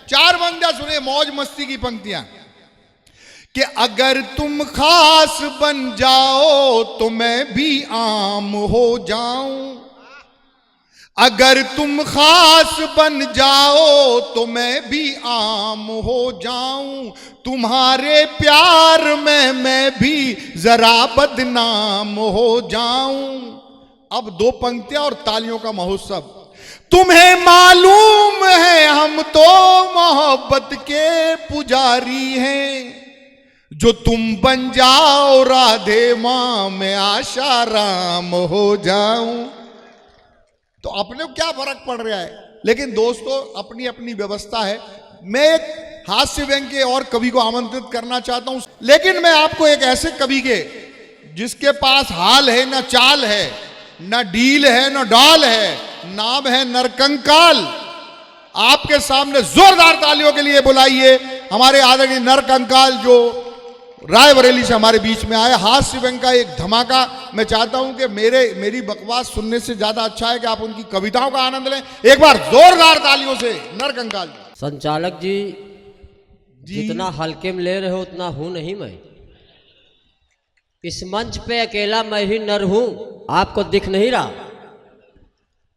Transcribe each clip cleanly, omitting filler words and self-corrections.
चार बंदियां सुने मौज मस्ती की पंक्तियां कि अगर तुम खास बन जाओ तो मैं भी आम हो जाऊं, अगर तुम खास बन जाओ तो मैं भी आम हो जाऊं, तुम्हारे प्यार में मैं भी जरा बदनाम हो जाऊं। अब दो पंक्तियां और तालियों का महोत्सव। तुम्हें मालूम है हम तो मोहब्बत के पुजारी हैं, जो तुम बन जाओ राधे मां मैं आशाराम हो जाऊं। तो अपने को क्या फर्क पड़ रहा है, लेकिन दोस्तों अपनी अपनी व्यवस्था है। मैं एक हास्य व्यंग्य के और कवि को आमंत्रित करना चाहता हूं, लेकिन मैं आपको एक ऐसे कवि के जिसके पास हाल है ना चाल है, ना डील है ना डाल है, नाम है नरकंकाल। आपके सामने जोरदार तालियों के लिए बुलाइए हमारे आदरणीय नरकंकाल, जो रायबरेली से हमारे बीच में आए। हास्य व्यंग्य का एक धमाका। मैं चाहता हूं कि मेरी बकवास सुनने से ज्यादा अच्छा है कि आप उनकी कविताओं का आनंद लें। एक बार जोरदार तालियों से नरकंकाल जी। संचालक जी, जितना हल्के में ले रहे हो उतना हूं नहीं मैं। इस मंच पे अकेला मैं ही नर हूं, आपको दिख नहीं रहा।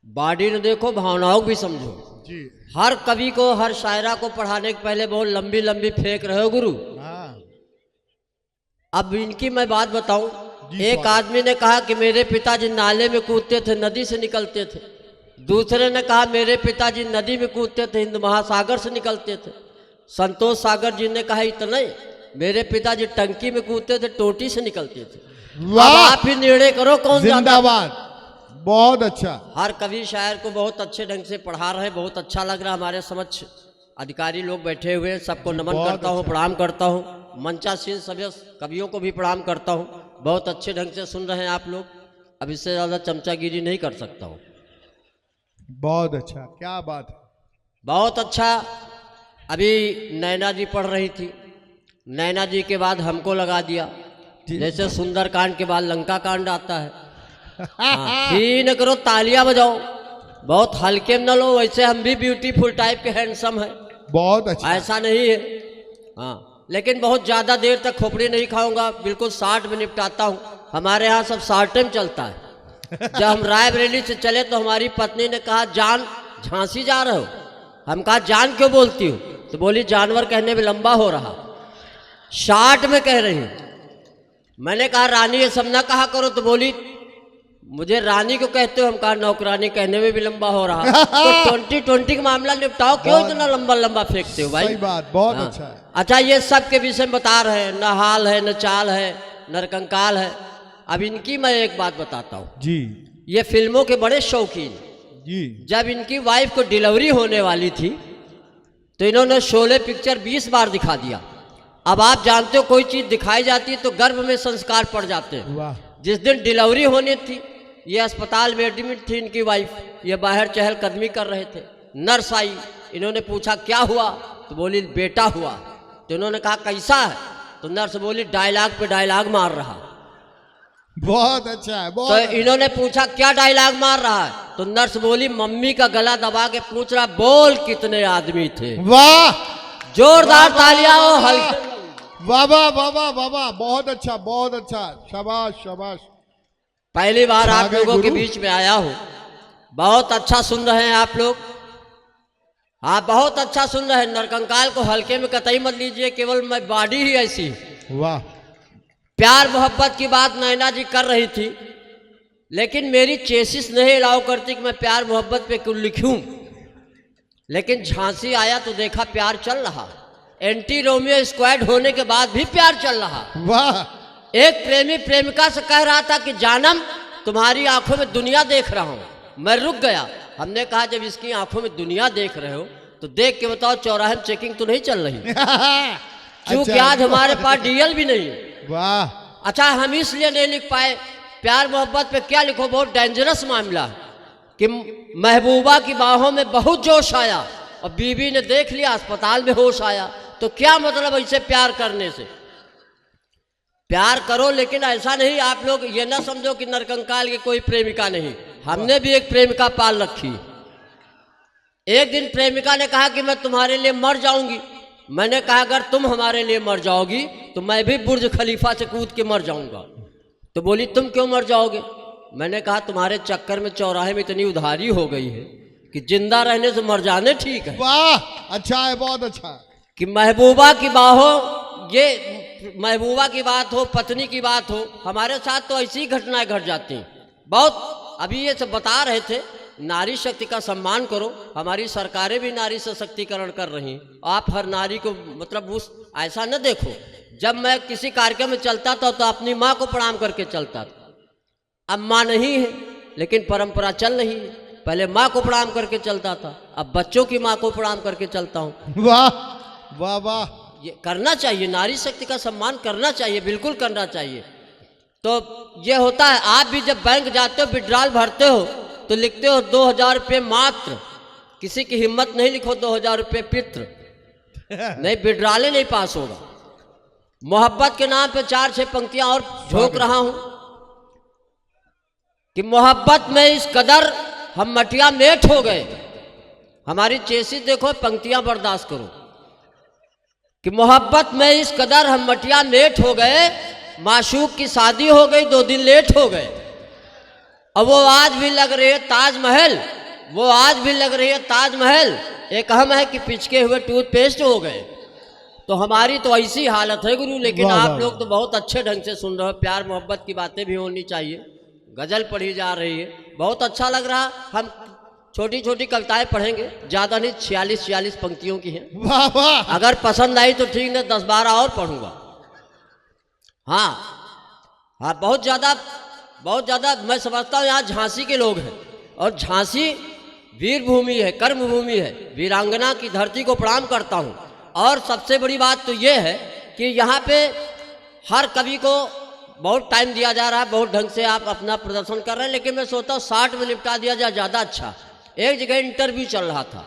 बॉडी न देखो, भावनाओं भी समझो जी। हर कवि को, हर शायरा को पढ़ाने के पहले बहुत लंबी लंबी फेंक रहे हो गुरु। अब इनकी मैं बात बताऊं। एक आदमी ने कहा कि मेरे पिताजी नाले में कूदते थे, नदी से निकलते थे। दूसरे ने कहा मेरे पिताजी नदी में कूदते थे, हिंद महासागर से निकलते थे। संतोष सागर जी ने कहा इतने, मेरे पिताजी टंकी में कूदते थे, टोटी से निकलते थे। अब आप ही निर्णय करो कौन जिंदाबाद। बहुत अच्छा। हर कवि शायर को बहुत अच्छे ढंग से पढ़ा रहे, बहुत अच्छा लग रहा। हमारे समक्ष अधिकारी लोग बैठे हुए हैं, सबको नमन करता हूँ, प्रणाम करता हूँ। मंचासीन सभी कवियों को भी प्रणाम करता हूँ। बहुत अच्छे ढंग से सुन रहे हैं आप लोग। अब इससे ज़्यादा चमचागिरी नहीं कर सकता हूँ। बहुत अच्छा, क्या बात है, बहुत अच्छा। अभी नैना जी पढ़ रही थी, नैना जी के बाद हमको लगा दिया, जैसे सुंदरकांड के बाद लंका कांड आता है। ही न करो, तालियां बजाओ, बहुत हल्के में न लो। वैसे हम भी ब्यूटीफुल टाइप के हैंडसम है, बहुत अच्छा, ऐसा नहीं है। हाँ, लेकिन बहुत ज़्यादा देर तक खोपड़ी नहीं खाऊंगा, बिल्कुल 60 में निपटाता हूँ। हमारे यहाँ सब 60 में चलता है। जब हम रायबरेली से चले तो हमारी पत्नी ने कहा जान झांसी जा रहे हो। हम कहा जान क्यों बोलती हो, तो बोली जानवर कहने में लंबा हो रहा, 60 में कह रही हूँ। मैंने कहा रानी ये सब ना कहा करो, तो बोली मुझे रानी को कहते हो। हम कहा नौकरानी कहने में भी लंबा हो रहा। तो 2020 का मामला निपटाओ, क्यों इतना लंबा लंबा फेंकते हो भाई। सही बात, बहुत हाँ। अच्छा है। अच्छा, ये सब के विषय में बता रहे हैं, न हाल है न चाल है, नरकंकाल है। अब इनकी मैं एक बात बताता हूँ जी। ये फिल्मों के बड़े शौकीन जी। जब इनकी वाइफ को डिलीवरी होने वाली थी तो इन्होंने शोले पिक्चर 20 बार दिखा दिया। अब आप जानते हो कोई चीज दिखाई जाती है तो गर्भ में संस्कार पड़ जाते हैं। वाह। जिस दिन डिलीवरी होनी थी, ये अस्पताल में एडमिट थी इनकी वाइफ, ये बाहर चहलकदमी कर रहे थे। नर्स आई, इन्होंने पूछा क्या हुआ, तो बोली बेटा हुआ। तो इन्होंने कहा कैसा है, तो नर्स बोली डायलॉग पे डायलॉग मार रहा। बहुत अच्छा है, बहुत तो अच्छा। इन्होंने पूछा क्या डायलॉग मार रहा है, तो नर्स बोली मम्मी का गला दबा के पूछ रहा बोल कितने आदमी थे। वाह, जोरदार तालियां हो, हल्के। वाह वाह वाह वाह वाह वाह, बहुत अच्छा, बहुत अच्छा, शाबाश शाबाश। पहली बार आप लोगों के बीच में आया हूं, बहुत अच्छा सुन रहे हैं आप लोग। आप बहुत अच्छा सुन रहे हैं। नरकंकाल को हल्के में कतई मत लीजिए, केवल मैं बॉडी ही ऐसी है। वाह। प्यार मोहब्बत की बात नैना जी कर रही थी, लेकिन मेरी चेसिस नहीं अलाउ करती कि मैं प्यार मोहब्बत पे क्यों लिखूं। लेकिन झांसी आया तो देखा प्यार चल रहा। एंटी रोमियो स्क्वाड होने के बाद भी प्यार चल रहा। वाह। एक प्रेमी प्रेमिका से कह रहा था कि जानम तुम्हारी आंखों में दुनिया देख रहा हूं। मैं रुक गया। हमने कहा जब इसकी आंखों में दुनिया देख रहे हो तो देख के बताओ चौराहे में चेकिंग तो नहीं चल रही। क्योंकि आज हमारे पास डीएल भी नहीं है। वाह। अच्छा, हम इसलिए नहीं लिख पाए। प्यार मोहब्बत पे क्या लिखो, बहुत डेंजरस मामला है कि महबूबा की बाहों में बहुत जोश आया और बीवी ने देख लिया, अस्पताल में होश आया। तो क्या मतलब ऐसे प्यार करने से। प्यार करो, लेकिन ऐसा नहीं आप लोग ये ना समझो कि नरकंकाल की कोई प्रेमिका नहीं। हमने भी एक प्रेमिका पाल रखी। एक दिन प्रेमिका ने कहा कि मैं तुम्हारे लिए मर जाऊंगी। मैंने कहा अगर तुम हमारे लिए मर जाओगी तो मैं भी बुर्ज खलीफा से कूद के मर जाऊंगा। तो बोली तुम क्यों मर जाओगे? मैंने कहा तुम्हारे चक्कर में चौराहे में इतनी उधारी हो गई है कि जिंदा रहने से मर जाने ठीक है। वाह, अच्छा है, बहुत अच्छा है। कि महबूबा की बाहों, ये महबूबा की बात हो, पत्नी की बात हो, हमारे साथ तो ऐसी घटनाएं घट जाती हैं बहुत। अभी ये सब बता रहे थे, नारी शक्ति का सम्मान करो। हमारी सरकारें भी नारी सशक्तिकरण कर रही हैं। आप हर नारी को मतलब उस ऐसा न देखो। जब मैं किसी कार्यक्रम में चलता था तो अपनी माँ को प्रणाम करके चलता था। अब माँ नहीं है लेकिन परंपरा चल रही है। पहले माँ को प्रणाम करके चलता था, अब बच्चों की माँ को प्रणाम करके चलता हूँ। वाह वाह वाह, ये करना चाहिए, नारी शक्ति का सम्मान करना चाहिए, बिल्कुल करना चाहिए। तो ये होता है, आप भी जब बैंक जाते हो विड्रॉल भरते हो तो लिखते हो 2000 रुपये मात्र। किसी की हिम्मत नहीं लिखो 2000 रुपये पित्र, नहीं विड्रॉले नहीं पास होगा। मोहब्बत के नाम पे 4-6 पंक्तियां और झोंक रहा हूं कि मोहब्बत में इस कदर हम मटिया मेट हो गए। हमारी चेसी देखो, पंक्तियां बर्दाश्त करो कि मोहब्बत में इस कदर हम मटिया मेट हो गए, माशूक की शादी हो गई 2 दिन लेट हो गए। अब वो आज भी लग रही है ताजमहल, वो आज भी लग रही है ताजमहल। एक हम है कि पिचके हुए टूथपेस्ट हो गए। तो हमारी तो ऐसी हालत है गुरु, लेकिन आप लोग तो बहुत अच्छे ढंग से सुन रहे हो। प्यार मोहब्बत की बातें भी होनी चाहिए। गजल पढ़ी जा रही है, बहुत अच्छा लग रहा। हम छोटी छोटी कविताएं पढ़ेंगे, ज़्यादा नहीं, 46 पंक्तियों की हैं। वाह वाह, अगर पसंद आई तो ठीक, नहीं 10-12 और पढ़ूंगा। हाँ हाँ, बहुत ज़्यादा मैं समझता हूँ यहाँ झांसी के लोग हैं, और झांसी वीर भूमि है, कर्म भूमि है। वीरांगना की धरती को प्रणाम करता हूँ। और सबसे बड़ी बात तो ये है कि यहाँ पे हर कवि को बहुत टाइम दिया जा रहा है, बहुत ढंग से आप अपना प्रदर्शन कर रहे हैं, लेकिन मैं सोचता हूँ 60 में निपटा दिया जाए ज़्यादा अच्छा। एक जगह इंटरव्यू चल रहा था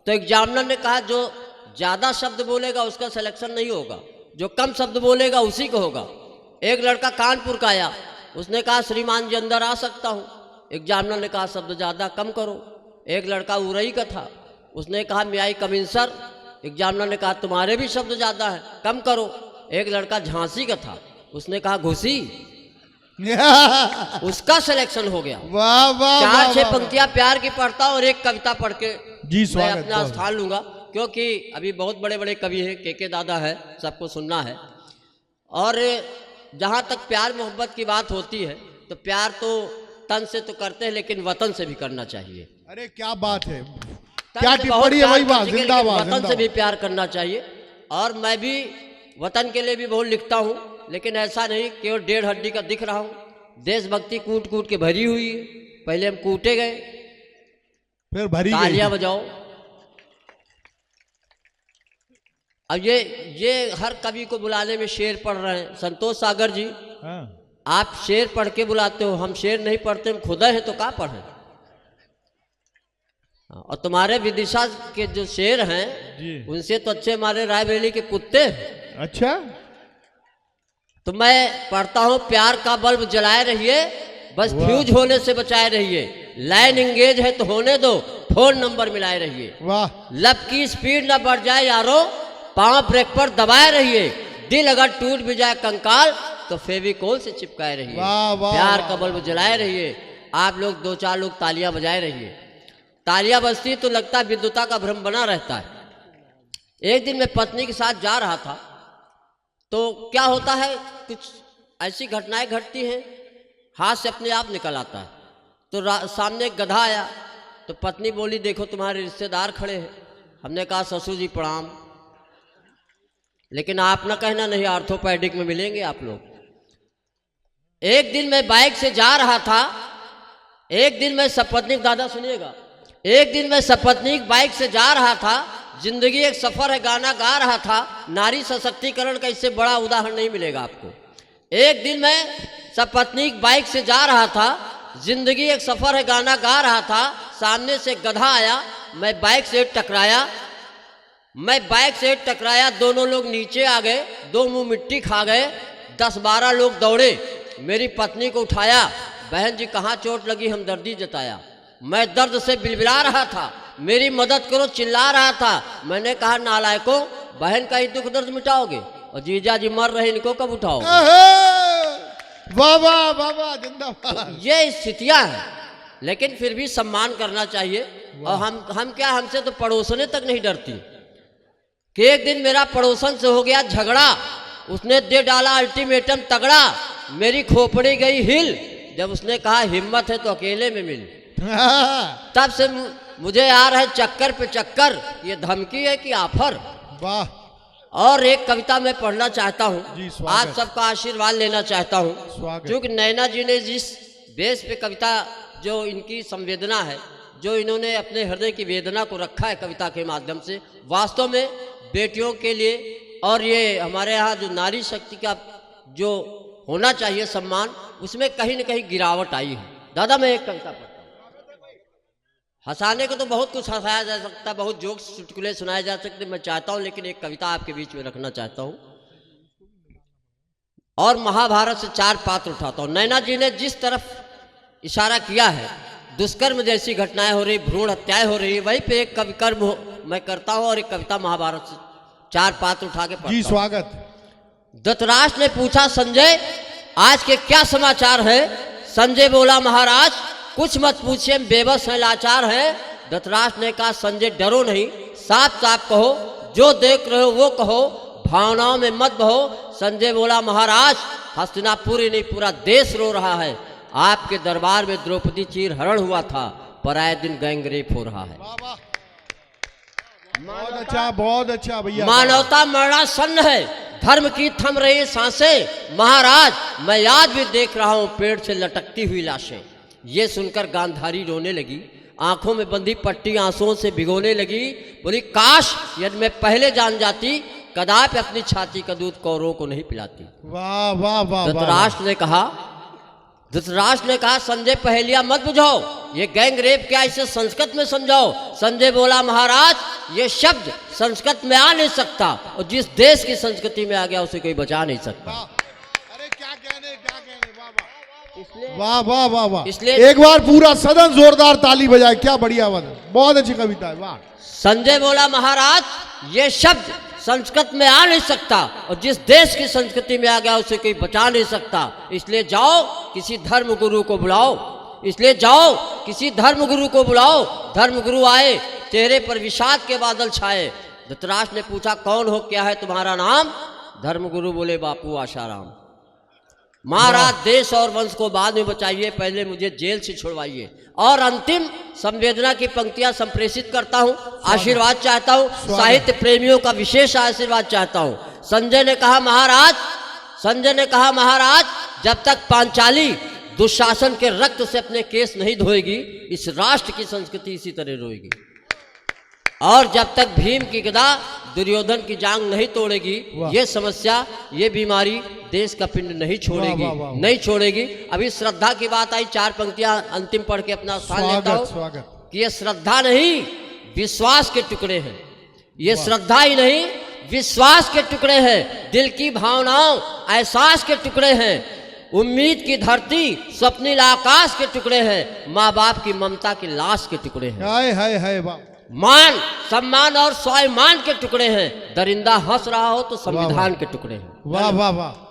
तो एग्जामिनर ने कहा जो ज़्यादा शब्द बोलेगा उसका सिलेक्शन नहीं होगा, जो कम शब्द बोलेगा उसी को होगा। एक लड़का कानपुर का आया, उसने कहा श्रीमान जी अंदर आ सकता हूँ। एग्जामिनर ने कहा शब्द ज़्यादा कम करो। एक लड़का उरई का था, उसने कहा मे आई कम इन सर। एग्जामिनर ने कहा तुम्हारे भी शब्द ज़्यादा है, कम करो। एक लड़का झांसी का था, उसने कहा घुसी, उसका सिलेक्शन हो गया। वाह वाह, 4-6 पंक्तियां प्यार की पढ़ता और एक कविता पढ़ के जी मैं अपना स्थान लूंगा, क्योंकि अभी बहुत बड़े बड़े कवि हैं, के दादा है, सबको सुनना है। और जहाँ तक प्यार मोहब्बत की बात होती है तो प्यार तो तन से तो करते हैं, लेकिन वतन से भी करना चाहिए। अरे क्या बात है, तन क्या से टिप्पणी है, वही बात, लेकिन जिंदाबाद वतन से भी प्यार करना चाहिए। और मैं भी वतन के लिए भी बहुत लिखता हूँ, लेकिन ऐसा नहीं केवल 1.5 हड्डी का दिख रहा हूँ। देशभक्ति कूट कूट के भरी हुई है। पहले हम कूटे गए, फिर भरी गई। तालियां बजाओ। अब ये हर कवि को बुलाने में शेर पढ़ रहे हैं। संतोष सागर जी, हाँ। आप शेर पढ़ के बुलाते हो, हम शेर नहीं पढ़ते, हम खुदा हैं तो क्या पढ़ें। और तुम्हारे विदिशा के जो शेर हैं उनसे तो अच्छे हमारे रायबरेली के कुत्ते हैं। अच्छा, तो मैं पढ़ता हूँ प्यार का बल्ब जलाए रहिए, बस फ्यूज होने से बचाए रहिए। लाइन इंगेज है तो होने दो, फोन नंबर मिलाए रहिए। वाह, लब की स्पीड ना बढ़ जाए यारो, पांव ब्रेक पर दबाए रहिए। दिल अगर टूट भी जाए कंकाल तो फेविकोल से चिपकाए रहिए। वाह वाह, प्यार का बल्ब जलाए रहिए। आप लोग 2-4 लोग तालियां बजाए रहिए। तालियां बजती तो लगता है विद्युता का भ्रम बना रहता है। एक दिन मैं पत्नी के साथ जा रहा था तो क्या होता है, कुछ ऐसी घटनाएं घटती हैं, हाथ से अपने आप निकल आता है। तो सामने एक गधा आया, तो पत्नी बोली देखो तुम्हारे रिश्तेदार खड़े हैं। हमने कहा ससुर जी प्रणाम, लेकिन आप ना कहना नहीं, आर्थोपैडिक में मिलेंगे आप लोग। एक दिन मैं बाइक से जा रहा था, एक दिन मैं सपत्नीक, दादा सुनिएगा, एक दिन मैं सपत्नीक बाइक से जा रहा था। जिंदगी एक सफर है गाना गा रहा था। नारी सशक्तिकरण का इससे बड़ा उदाहरण नहीं मिलेगा आपको। एक दिन मैं सपत्नीक बाइक से जा रहा था, जिंदगी एक सफर है गाना गा रहा था। सामने से गधा आया, मैं बाइक से टकराया, दोनों लोग नीचे आ गए, 2 मुंह मिट्टी खा गए। 10-12 लोग दौड़े, मेरी पत्नी को उठाया। बहन जी कहाँ चोट लगी, हमदर्दी जताया। मैं दर्द से बिलबिला रहा था, मेरी मदद करो चिल्ला रहा था। मैंने कहा नालायकों, बहन का ही दुख दर्द मिटाओगे और जीजा जी मर रहे, इनको कब उठाओगे? वाह वाह जिंदाबाद। ये स्थितियां हैं, लेकिन फिर भी सम्मान करना चाहिए। और हम क्या, हमसे तो पड़ोसने तक नहीं डरती कि एक दिन मेरा पड़ोसन से हो गया झगड़ा, उसने दे डाला अल्टीमेटम तगड़ा, मेरी खोपड़ी गई हिल। जब उसने कहा हिम्मत है तो अकेले में मिल, तब से मुझे आ रहा है चक्कर पे चक्कर। ये धमकी है कि ऑफर। वाह। और एक कविता मैं पढ़ना चाहता हूँ, जी, स्वागत। आप सबका आशीर्वाद लेना चाहता हूँ, क्योंकि नैना जी ने जिस बेस पे कविता, जो इनकी संवेदना है, जो इन्होंने अपने हृदय की वेदना को रखा है कविता के माध्यम से, वास्तव में बेटियों के लिए और ये हमारे यहाँ जो नारी शक्ति का जो होना चाहिए सम्मान, उसमें कहीं न कहीं गिरावट आई है। दादा मैं एक कविता पढ़ता हूँ। हंसाने को तो बहुत कुछ हंसाया जा सकता है, बहुत जोक्स चुटकुले सुनाए जा सकते, मैं चाहता हूँ, लेकिन एक कविता आपके बीच में रखना चाहता हूँ और महाभारत से 4 पात्र उठाता हूँ। नैना जी ने जिस तरफ इशारा किया है, दुष्कर्म जैसी घटनाएं हो रही, भ्रूण हत्याएं हो रही, वहीं पे एक कवि कर्म मैं करता हूँ और एक कविता महाभारत से 4 पात्र उठा के पढ़ता जी, हूं। स्वागत। धृतराष्ट्र ने पूछा संजय आज के क्या समाचार है? संजय बोला महाराज कुछ मत पूछिए, बेबस है, लाचार है। धृतराष्ट्र ने कहा संजय डरो नहीं, साफ साफ कहो, जो देख रहे हो वो कहो, भावनाओं में मत बहो। संजय बोला महाराज हस्तिनापुर ही नहीं पूरा देश रो रहा है, आपके दरबार में द्रौपदी चीर हरण हुआ था, पर आए दिन गैंगरेप हो रहा है। बहुत अच्छा भैया। मानवता मरणासन्न है, धर्म की थम रही सांसें, महाराज मैं याद भी देख रहा हूं पेड़ से लटकती हुई लाशें। ये सुनकर गांधारी रोने लगी, आंखों में बंधी पट्टी आंसुओं से भिगोने लगी, बोली काश यदि मैं पहले जान जाती, कदापि अपनी छाती का दूध कौरवों को नहीं पिलाती। वाह वाह वाह। धृतराष्ट्र ने कहा संजय पहेलियां मत बुझाओ, ये गैंग रेप क्या, इसे संस्कृत में समझाओ। संजय बोला महाराज ये शब्द संस्कृत में आ नहीं सकता, और जिस देश की संस्कृति में आ गया उसे कोई बचा नहीं सकता। अरे क्या कहने वाह वाह वाह वाह। इसलिए एक बार पूरा सदन जोरदार ताली बजाए, क्या बढ़िया बात, बहुत अच्छी कविता है। वाह। संजय बोला महाराज ये शब्द संस्कृत में आ नहीं सकता, और जिस देश की संस्कृति में आ गया उसे कोई बचा नहीं सकता। इसलिए जाओ किसी धर्म गुरु को बुलाओ, इसलिए जाओ किसी धर्म गुरु को बुलाओ। धर्म गुरु आए, चेहरे पर विषाद के बादल छाए। धृतराष्ट्र ने पूछा कौन हो, क्या है तुम्हारा नाम? धर्म गुरु बोले बापू आशाराम। महाराज देश और वंश को बाद में बचाइए, पहले मुझे जेल से छुड़वाइए। और अंतिम संवेदना की पंक्तियां संप्रेषित करता हूं, आशीर्वाद चाहता हूं, साहित्य प्रेमियों का विशेष आशीर्वाद चाहता हूं। संजय ने कहा महाराज जब तक पांचाली दुशासन के रक्त से अपने केस नहीं धोएगी, इस राष्ट्र की संस्कृति इसी तरह रोएगी। और जब तक भीम की गदा दुर्योधन की जांग नहीं तोड़ेगी, ये समस्या, ये बीमारी देश का पिंड नहीं छोड़ेगी, नहीं छोड़ेगी। अभी श्रद्धा की बात आई, 4 पंक्तियां अंतिम पढ़ के अपना स्थान लेता हूं कि ये श्रद्धा नहीं विश्वास के टुकड़े हैं, ये श्रद्धा ही नहीं विश्वास के टुकड़े हैं, दिल की भावनाओं एहसास के टुकड़े हैं, उम्मीद की धरती स्वप्निल आकाश के टुकड़े हैं, माँ बाप की ममता की लाश के टुकड़े हैं, हाय हाय हाय वाह, मान सम्मान और स्वाभिमान के टुकड़े हैं, दरिंदा हंस रहा हो तो संविधान के टुकड़े हैं। वाह वाह वाह।